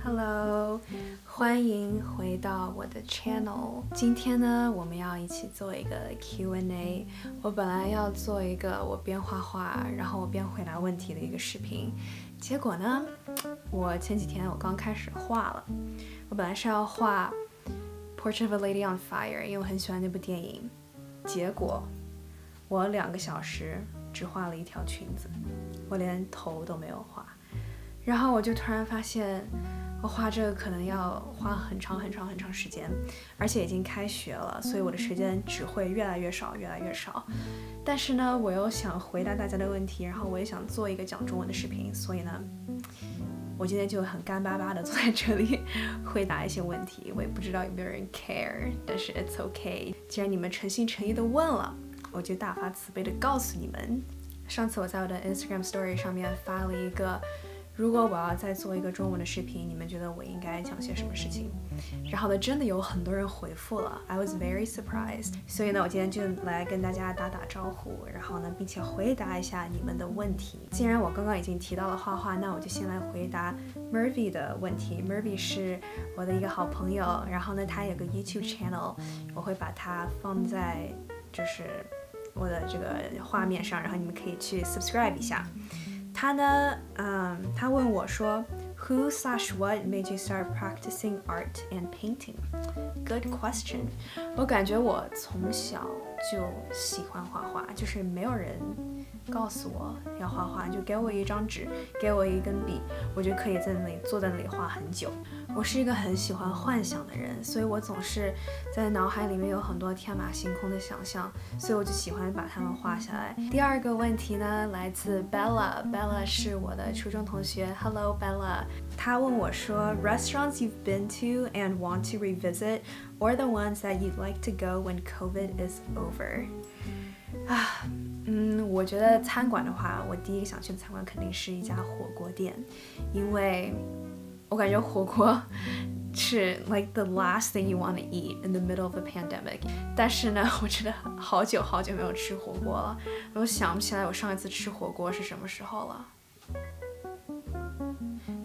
Hello， 欢迎回到我的 channel。今天呢，我们要一起做一个 Q&A。我本来要做一个我边画画，然后我边回答问题的一个视频，结果呢，我前几天我刚开始画了。我本来是要画 Portrait of a Lady on Fire， 因为我很喜欢那部电影。结果我2个小时只画了一条裙子，我连头都没有画。然后我就突然发现，我画这个可能要花很长时间，而且已经开学了，所以我的时间只会越来越少。但是呢，我又想回答大家的问题，然后我也想做一个讲中文的视频，所以呢，我今天就很干巴巴的坐在这里回答一些问题。我也不知道有没有人 care， 但是 it's okay。既然你们诚心诚意的问了，我就大发慈悲的告诉你们。上次我在我的 Instagram Story 上面发了一个，如果我要再做一个中文的视频，你们觉得我应该讲些什么事情？然后呢，真的有很多人回复了 ，I was very surprised。所以呢，我今天就来跟大家打招呼，然后呢，并且回答一下你们的问题。既然我刚刚已经提到了画画，那我就先来回答 Murphy 的问题。Murphy 是我的一个好朋友，然后呢，他有个 YouTube channel， 我会把它放在就是我的这个画面上，然后你们可以去 subscribe 一下。他呢，他问我说 ，Who/what made you start practicing art and painting? Good question。我感觉我从小就喜欢画画，就是没有人告诉我要画画，就给我一张纸，给我一根笔，我就可以在那里坐在那里画很久。我是一个很喜欢幻想的人，所以我总是在脑海里面有很多天马行空的想象，所以我就喜欢把它们画下来。第二个问题呢，来自 Bella。Bella 是我的初中同学。Hello Bella。她问我说 ，Restaurants you've been to and want to revisit, or the ones that you'd like to go when COVID is over？ 我觉得餐馆的话，我第一个想去的餐馆肯定是一家火锅店，因为我感觉火锅是 like the last thing you want to eat in the middle of a pandemic。但是呢，我真的好久没有吃火锅了，我都想不起来我上一次吃火锅是什么时候了。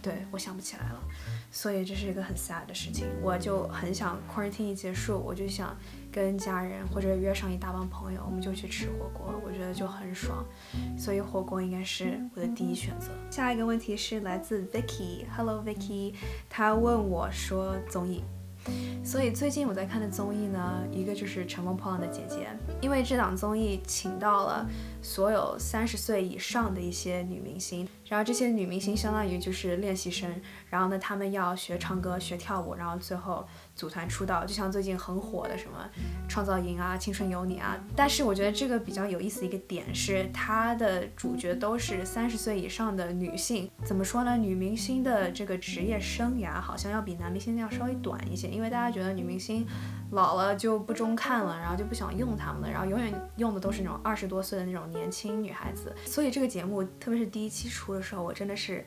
对，我想不起来了，所以这是一个很 sad 的事情。我就很想 quarantine 一结束，我就想跟家人或者约上一大帮朋友，我们就去吃火锅，我觉得就很爽。所以火锅应该是我的第一选择。下一个问题是来自 Vicky。Hello Vicky， 她问我说综艺。所以最近我在看的综艺呢，一个就是《乘风破浪的姐姐》，因为这档综艺请到了所有30岁以上的一些女明星，然后这些女明星相当于就是练习生，然后呢，她们要学唱歌、学跳舞，然后最后组团出道，就像最近很火的什么《创造营》啊、《青春有你》啊。但是我觉得这个比较有意思的一个点是，它的主角都是30岁以上的女性。怎么说呢？女明星的这个职业生涯好像要比男明星要稍微短一些，因为大家觉得女明星老了就不中看了，然后就不想用她们了，然后永远用的都是那种20多岁的那种年轻女孩子。所以这个节目，特别是第1期出的时候，我真的是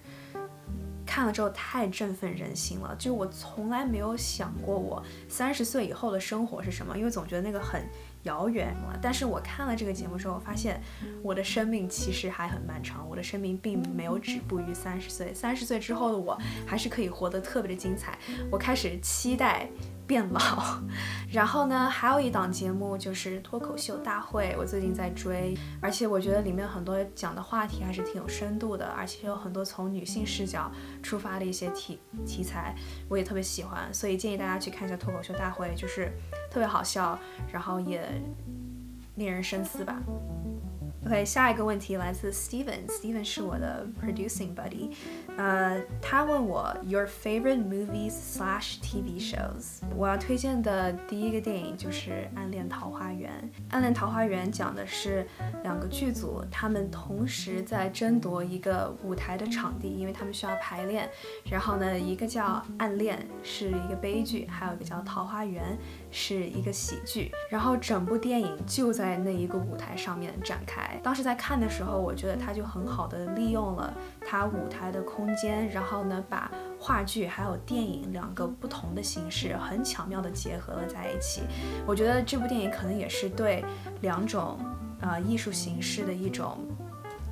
看了之后太振奋人心了。就我从来没有想过我30岁以后的生活是什么，因为总觉得那个很遥远了。但是我看了这个节目之后，发现我的生命其实还很漫长，我的生命并没有止步于30岁。30岁之后的我还是可以活得特别的精彩。我开始期待变老。然后呢，还有一档节目就是脱口秀大会，我最近在追，而且我觉得里面很多讲的话题还是挺有深度的，而且有很多从女性视角出发的一些题材，我也特别喜欢，所以建议大家去看一下脱口秀大会，就是特别好笑，然后也令人深思吧。OK， 下一个问题来自 Steven。Steven 是我的 producing buddy。他问我 Your favorite movies/TV shows。我要推荐的第一个电影就是《暗恋桃花源》。《暗恋桃花源》讲的是2个剧组，他们同时在争夺一个舞台的场地，因为他们需要排练。然后呢，一个叫《暗恋》是一个悲剧，还有一个叫《桃花源》是一个喜剧。然后整部电影就在那一个舞台上面展开。当时在看的时候，我觉得他就很好的利用了他舞台的空间，然后呢，把话剧还有电影2个不同的形式很巧妙的结合了在一起。我觉得这部电影可能也是对2种艺术形式的一种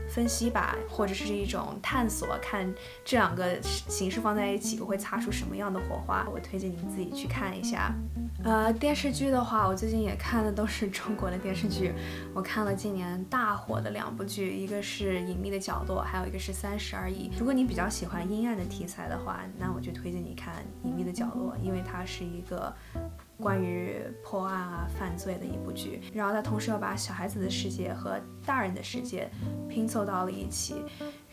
分析吧，或者是一种探索，看这2个形式放在一起，我会擦出什么样的火花。我推荐你自己去看一下。电视剧的话，我最近也看的都是中国的电视剧。我看了今年大火的2部剧，一个是《隐秘的角落》，还有一个是《30而已》。如果你比较喜欢阴暗的题材的话，那我就推荐你看《隐秘的角落》，因为它是一个关于破案啊、犯罪的一部剧，然后它同时要把小孩子的世界和大人的世界拼凑到了一起，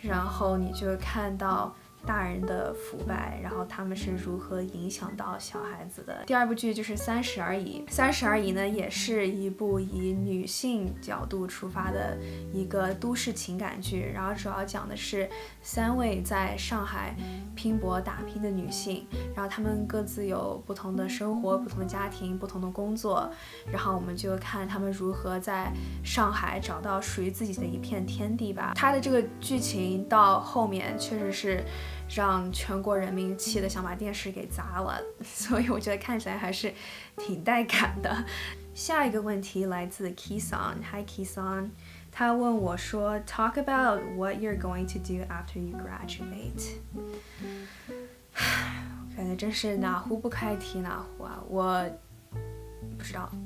然后你就看到大人的腐败，然后他们是如何影响到小孩子的。第2部剧就是《30而已》，《30而已》呢也是一部以女性角度出发的一个都市情感剧，然后主要讲的是3位在上海拼搏打拼的女性，然后她们各自有不同的生活、不同的家庭、不同的工作，然后我们就看她们如何在上海找到属于自己的一片天地吧。它的这个剧情到后面确实是让全国人民气得想把电视给砸了，所以我觉得看起来还是挺带感的。下一个问题来自 Kisan，Hi Kisan， 他问我说 Talk about what you're going to do after you graduate。 感觉真是哪壶不开提哪壶啊，我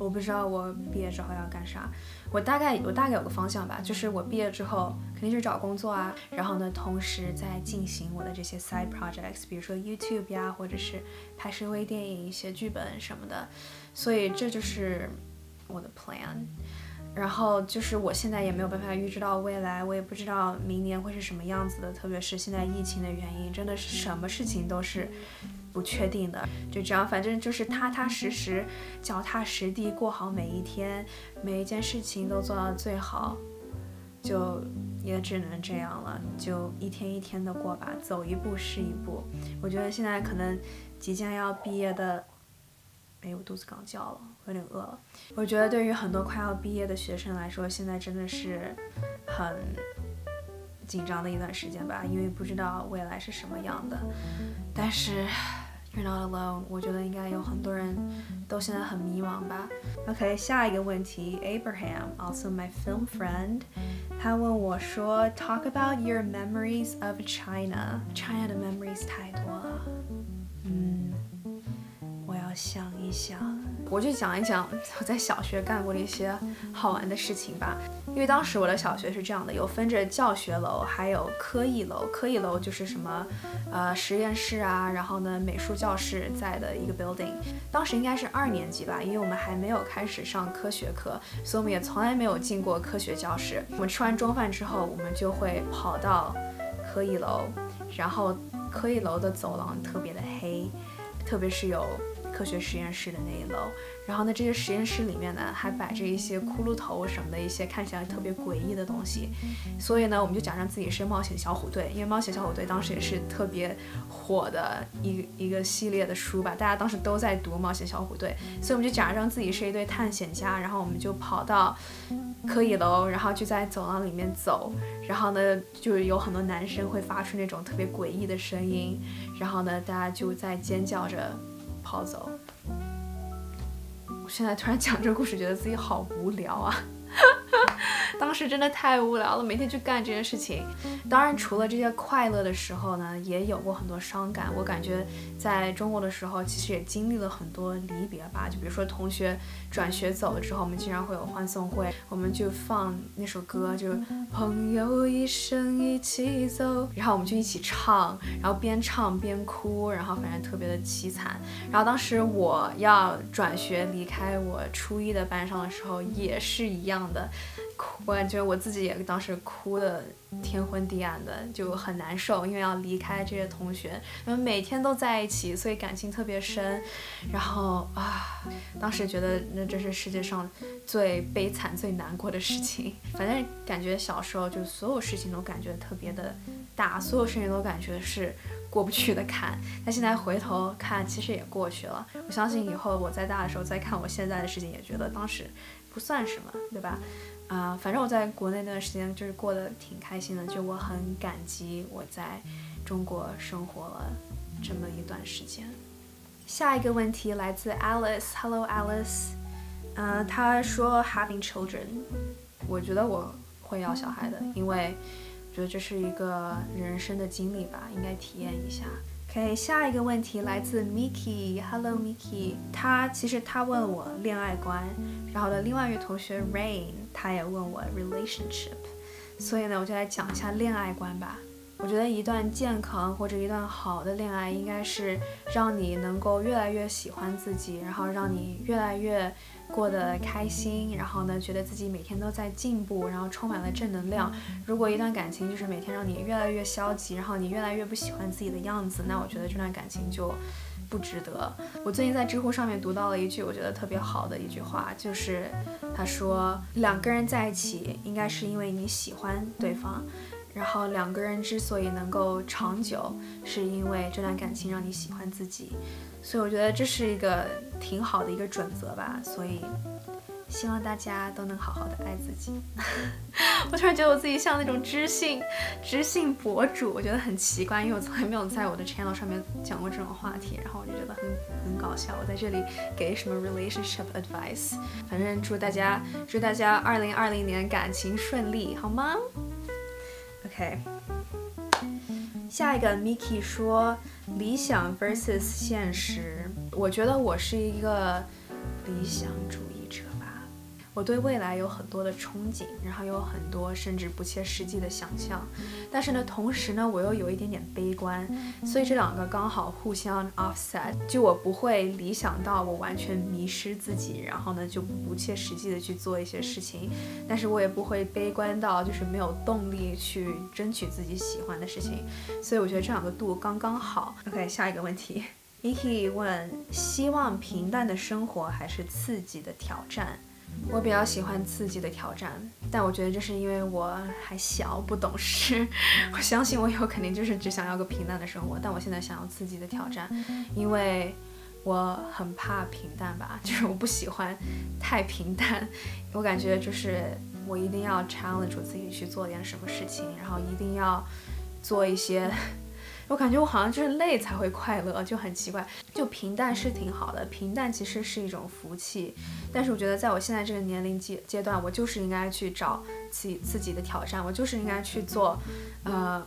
不知道我毕业之后要干啥。我大概有个方向吧，就是我毕业之后肯定是找工作啊，然后呢同时在进行我的这些 side projects， 比如说 YouTube 呀，或者是拍摄微电影、写剧本什么的，所以这就是我的 plan。然后就是我现在也没有办法预知到未来，我也不知道明年会是什么样子的，特别是现在疫情的原因，真的是什么事情都是不确定的。就这样，反正就是踏踏实实、脚踏实地过好每一天，每一件事情都做到最好，就也只能这样了，就一天一天的过吧，走一步是一步。我觉得现在可能即将要毕业的，我肚子刚叫了，有点饿了。我觉得对于很多快要毕业的学生来说，现在真的是很紧张的一段时间吧，因为不知道未来是什么样的。但是 You're not alone， 我觉得应该有很多人都现在很迷茫吧。OK， 下一个问题 Abraham, also my film friend， 他问我说 Talk about your memories of China。China 的 memories 太多了，我要想一想。我就讲一讲我在小学干过的一些好玩的事情吧。因为当时我的小学是这样的，有分着教学楼还有科艺楼。科艺楼就是什么实验室啊，然后呢美术教室在的一个 building。当时应该是2年级吧，因为我们还没有开始上科学课，所以我们也从来没有进过科学教室。我们吃完中饭之后，我们就会跑到科艺楼，然后科艺楼的走廊特别的黑，特别是有科学实验室的那一楼，然后呢，这些实验室里面呢还摆着一些骷髅头什么的一些看起来特别诡异的东西，所以呢，我们就假装自己是冒险小虎队，因为冒险小虎队当时也是特别火的一个系列的书吧，大家当时都在读冒险小虎队，所以我们就假装自己是一队探险家，然后我们就跑到科艺楼，然后就在走廊里面走，然后呢，就有很多男生会发出那种特别诡异的声音，然后呢，大家就在尖叫着跑走。我现在突然讲这个故事，觉得自己好无聊啊。当时真的太无聊了，每天去干这件事情。当然，除了这些快乐的时候呢，也有过很多伤感。我感觉在中国的时候，其实也经历了很多离别吧。就比如说同学转学走了之后，我们经常会有欢送会，我们就放那首歌，就朋友一生一起走，然后我们就一起唱，然后边唱边哭，然后反正特别的凄惨。然后当时我要转学离开我初一的班上的时候，也是一样的。我感觉我自己也当时哭的天昏地暗的，就很难受，因为要离开这些同学，我们每天都在一起，所以感情特别深。然后当时觉得那这是世界上最悲惨、最难过的事情。反正感觉小时候就所有事情都感觉特别的大，所有事情都感觉是过不去的坎。但现在回头看，其实也过去了。我相信以后我再大的时候再看我现在的事情，也觉得当时不算什么，对吧？反正我在国内那段时间就是过得挺开心的，就我很感激我在中国生活了这么一段时间。下一个问题来自 Alice，Hello Alice，她说 having children， 我觉得我会要小孩的，因为我觉得这是一个人生的经历吧，应该体验一下。OK， 下一个问题来自 Miki。Hello Miki， 他问了我恋爱观，然后的另外一个同学 Rain 他也问我 relationship， 所以呢我就来讲一下恋爱观吧。我觉得一段健康或者一段好的恋爱应该是让你能够越来越喜欢自己，然后让你越来越过得开心，然后呢觉得自己每天都在进步，然后充满了正能量。如果一段感情就是每天让你越来越消极，然后你越来越不喜欢自己的样子，那我觉得这段感情就不值得。我最近在知乎上面读到了一句我觉得特别好的一句话，就是他说两个人在一起应该是因为你喜欢对方，然后两个人之所以能够长久，是因为这段感情让你喜欢自己。所以我觉得这是一个挺好的一个准则吧，所以希望大家都能好好的爱自己。我突然觉得我自己像那种知性博主，我觉得很奇怪，因为我从来没有在我的 channel 上面讲过这种话题，然后我就觉得很搞笑。我在这里给什么 relationship advice， 反正祝大家2020年感情顺利，好吗？OK， 下一个 Miki 说理想 versus 现实。我觉得我是一个理想主义者吧，我对未来有很多的憧憬，然后有很多甚至不切实际的想象，但是呢，同时呢，我又有一点点悲观，所以这两个刚好互相 offset。就我不会理想到我完全迷失自己，然后呢就不切实际的去做一些事情，但是我也不会悲观到就是没有动力去争取自己喜欢的事情，所以我觉得这两个度刚刚好。OK， 下一个问题。Iki 问：希望平淡的生活还是刺激的挑战？我比较喜欢刺激的挑战，但我觉得这是因为我还小不懂事。我相信我以后肯定就是只想要个平淡的生活，但我现在想要刺激的挑战，因为我很怕平淡吧，就是我不喜欢太平淡。我感觉就是我一定要 challenge 自己去做点什么事情，然后一定要做一些。我感觉我好像就是累才会快乐，就很奇怪。就平淡是挺好的，平淡其实是一种福气，但是我觉得在我现在这个年龄阶段，我就是应该去找自己的挑战，我就是应该去做，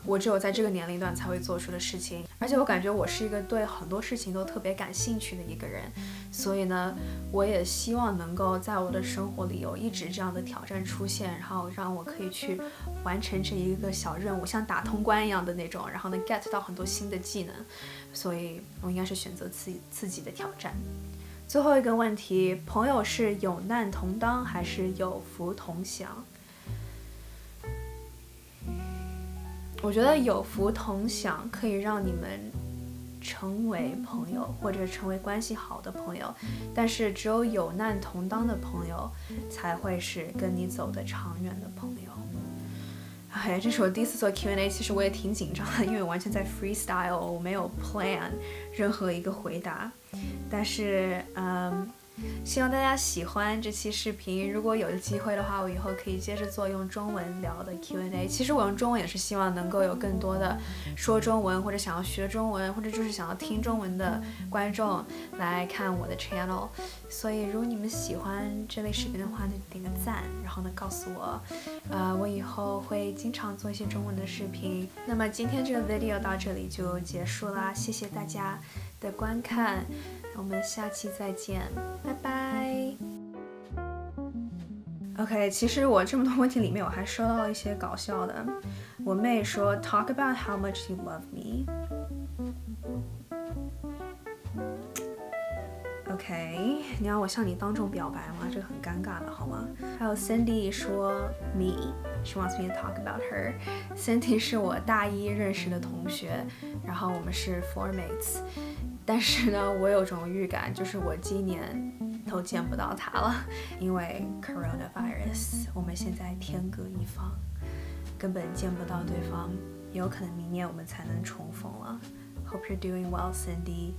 我只有在这个年龄段才会做出的事情。而且我感觉我是一个对很多事情都特别感兴趣的一个人，所以呢，我也希望能够在我的生活里有一直这样的挑战出现，然后让我可以去完成这一个小任务，像打通关一样的那种，然后呢 get 到很多新的技能，所以我应该是选择刺激的挑战。最后一个问题，朋友是有难同当还是有福同享？我觉得有福同享可以让你们成为朋友，或者成为关系好的朋友，但是只有有难同当的朋友才会是跟你走得长远的朋友。哎，这是我第一次做 Q&A， 其实我也挺紧张的，因为我完全在 freestyle， 我没有 plan 任何一个回答，但是希望大家喜欢这期视频。如果有机会的话，我以后可以接着做用中文聊的 Q&A。其实我用中文也是希望能够有更多的说中文或者想要学中文或者就是想要听中文的观众来看我的 channel。所以如果你们喜欢这类视频的话，就点个赞，然后呢告诉我，我以后会经常做一些中文的视频。那么今天这个 video 到这里就结束啦，谢谢大家的观看，我们下期再见，拜拜。OK， 其实我这么多问题里面，我还收到了一些搞笑的。我妹说 ，Talk about how much you love me。OK， 你要我向你当众表白吗？这个很尴尬的好吗？还有 Cindy 说 me，she wants me to talk about her。Cindy 是我大一认识的同学，然后我们是 floor mates。但是呢，我有种预感，就是我今年都见不到他了，因为 coronavirus， 我们现在天各一方，根本见不到对方，有可能明年我们才能重逢了。Hope you're doing well, Cindy.